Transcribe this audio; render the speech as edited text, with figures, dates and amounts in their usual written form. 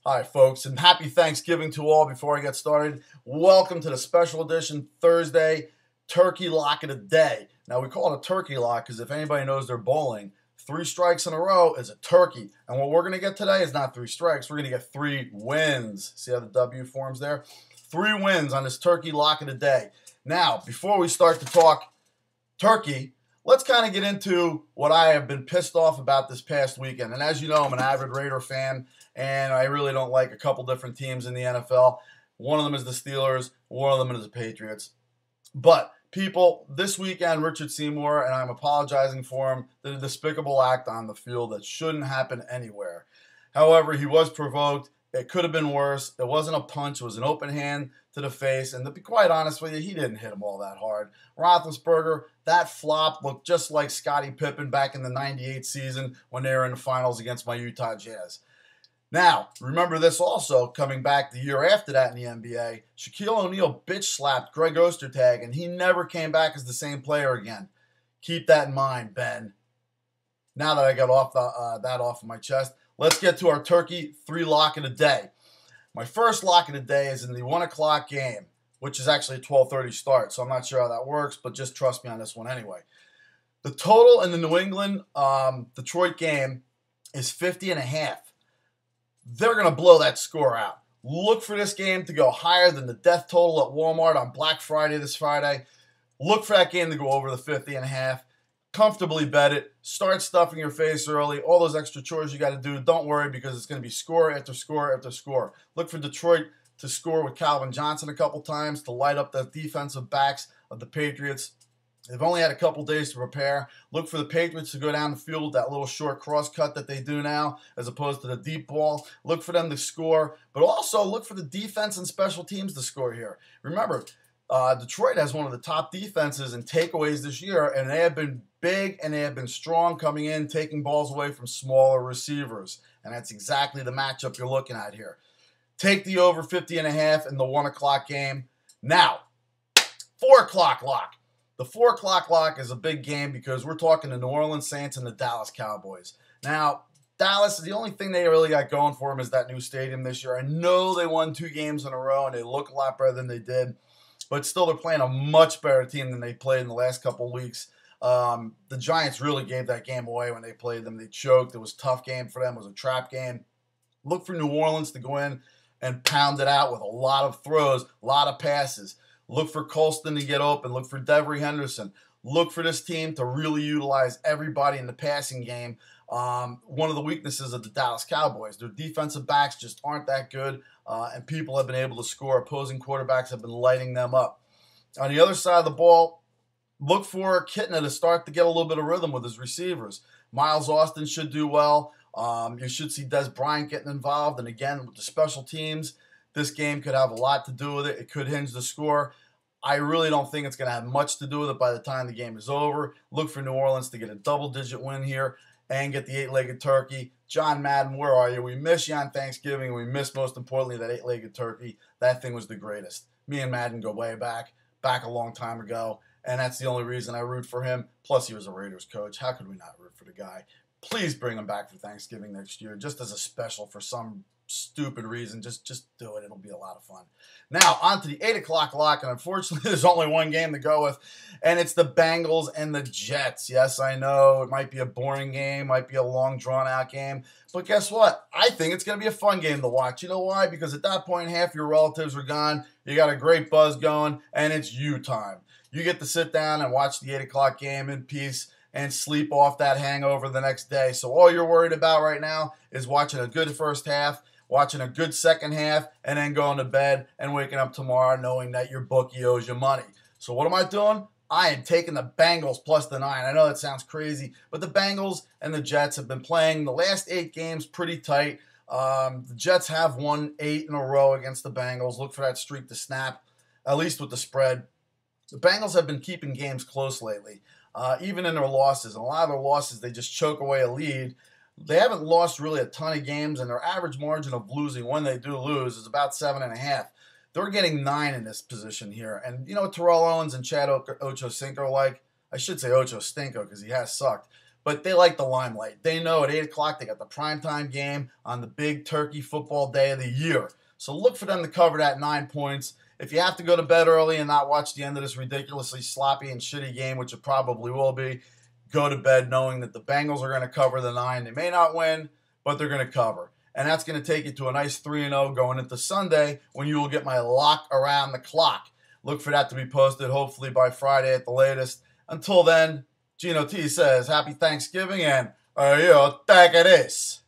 All right, folks, and happy Thanksgiving to all. Before I get started, welcome to the special edition Thursday Turkey Lock of the Day. Now, we call it a turkey lock because if anybody knows they're bowling, 3 strikes in a row is a turkey. And what we're going to get today is not 3 strikes. We're going to get 3 wins. See how the W forms there? 3 wins on this Turkey Lock of the Day. Now, before we start to talk turkey, let's kind of get into what I have been pissed off about this past weekend. And as you know, I'm an avid Raider fan, and I really don't like a couple different teams in the NFL. One of them is the Steelers. One of them is the Patriots. But, people, this weekend, Richard Seymour, and I'm apologizing for him, did a despicable act on the field that shouldn't happen anywhere. However, he was provoked. It could have been worse. It wasn't a punch. It was an open hand to the face. And to be quite honest with you, he didn't hit him all that hard. Roethlisberger, that flop looked just like Scottie Pippen back in the '98 season when they were in the finals against my Utah Jazz. Now, remember this also, coming back the year after that in the NBA, Shaquille O'Neal bitch-slapped Greg Ostertag, and he never came back as the same player again. Keep that in mind, Ben. Now that I got that off of my chest, let's get to our Turkey 3 lock of the day. My first lock of the day is in the 1 o'clock game, which is actually a 12:30 start, so I'm not sure how that works, but just trust me on this one anyway. The total in the New England-Detroit game is 50.5. They're going to blow that score out. Look for this game to go higher than the death total at Walmart on Black Friday this Friday. Look for that game to go over the 50.5. Comfortably bet it. Start stuffing your face early. All those extra chores you got to do, don't worry because it's going to be score after score after score. Look for Detroit to score with Calvin Johnson a couple times to light up the defensive backs of the Patriots. They've only had a couple days to prepare. Look for the Patriots to go down the field with that little short cross cut that they do now as opposed to the deep ball. Look for them to score, but also look for the defense and special teams to score here. Remember, Detroit has one of the top defenses in takeaways this year, and they have been big and they have been strong coming in, taking balls away from smaller receivers. And that's exactly the matchup you're looking at here. Take the over 50.5 in the 1 o'clock game. Now, 4 o'clock lock. The 4 o'clock lock is a big game because we're talking the New Orleans Saints and the Dallas Cowboys. Now, Dallas, the only thing they really got going for them is that new stadium this year. I know they won 2 games in a row and they look a lot better than they did, but still they're playing a much better team than they played in the last couple of weeks. The Giants really gave that game away when they played them. They choked. It was a tough game for them. It was a trap game. Look for New Orleans to go in and pound it out with a lot of throws, a lot of passes. Look for Colston to get open. Look for Devery Henderson. Look for this team to really utilize everybody in the passing game. One of the weaknesses of the Dallas Cowboys, their defensive backs just aren't that good, and people have been able to score. Opposing quarterbacks have been lighting them up. On the other side of the ball, look for Kitna to start to get a little bit of rhythm with his receivers. Miles Austin should do well. You should see Des Bryant getting involved. And again, with the special teams, this game could have a lot to do with it. It could hinge the score. I really don't think it's going to have much to do with it by the time the game is over. Look for New Orleans to get a double-digit win here and get the 8-legged turkey. John Madden, where are you? We miss you on Thanksgiving. We miss, most importantly, that 8-legged turkey. That thing was the greatest. Me and Madden go way back a long time ago, and that's the only reason I root for him. Plus, he was a Raiders coach. How could we not root for the guy? Please bring him back for Thanksgiving next year, just as a special for some stupid reason. Just do it. It'll be a lot of fun. Now, on to the 8 o'clock lock, and unfortunately, there's only one game to go with, and it's the Bengals and the Jets. Yes, I know it might be a boring game, might be a long, drawn-out game, but guess what? I think it's going to be a fun game to watch. You know why? Because at that point, half your relatives are gone, you got a great buzz going, and it's you time. You get to sit down and watch the 8 o'clock game in peace and sleep off that hangover the next day. So all you're worried about right now is watching a good first half, watching a good second half, and then going to bed and waking up tomorrow knowing that your bookie owes you money. So what am I doing? I am taking the Bengals plus the 9. I know that sounds crazy, but the Bengals and the Jets have been playing the last 8 games pretty tight. The Jets have won 8 in a row against the Bengals. Look for that streak to snap, at least with the spread. The Bengals have been keeping games close lately, even in their losses. And a lot of their losses, they just choke away a lead. They haven't lost really a ton of games, and their average margin of losing when they do lose is about 7.5. They're getting 9 in this position here. And, you know what Terrell Owens and Chad Ochocinco like? I should say Ocho Stinko because he has sucked. but they like the limelight. They know at 8 o'clock they got the primetime game on the big turkey football day of the year. So look for them to cover that 9 points. If you have to go to bed early and not watch the end of this ridiculously sloppy and shitty game, which it probably will be, go to bed knowing that the Bengals are going to cover the 9. They may not win, but they're going to cover. And that's going to take you to a nice 3-0 going into Sunday when you will get my lock around the clock. Look for that to be posted hopefully by Friday at the latest. Until then, Geno-T says happy Thanksgiving and take it is.